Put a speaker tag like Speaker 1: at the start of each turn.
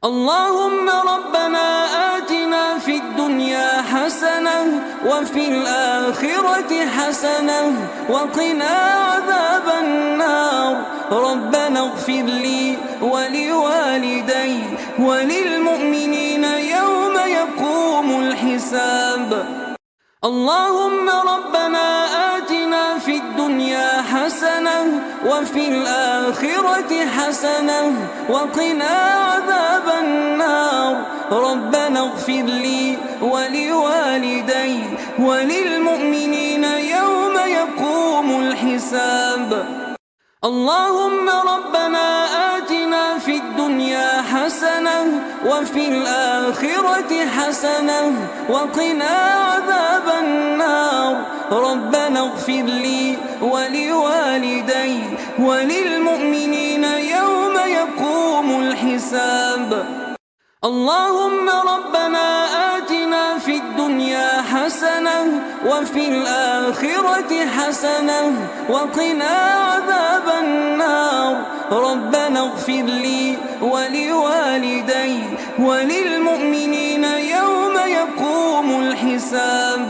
Speaker 1: اللهم ربنا آتنا في الدنيا حسنة وفي الآخرة حسنة وقنا عذاب النار. ربنا اغفر لي ولوالدي وللمؤمنين يوم يقوم الحساب. اللهم ربنا آتنا في الدنيا حسنة وفي الآخرة حسنة وقنا عذاب النار. ربنا اغفر لي ولوالدي وللمؤمنين يوم يقوم الحساب. اللهم ربنا آتنا في الدنيا حسنة وفي الآخرة حسنة وقنا عذاب النار. ربنا اغفر لي ولوالدي وللمؤمنين يوم يقوم الحساب. اللهم ربنا آتنا في الدنيا حسنة وفي الآخرة حسنة وقنا عذاب النار. ربنا اغفر لي ولوالدي وللمؤمنين يوم يقوم الحساب.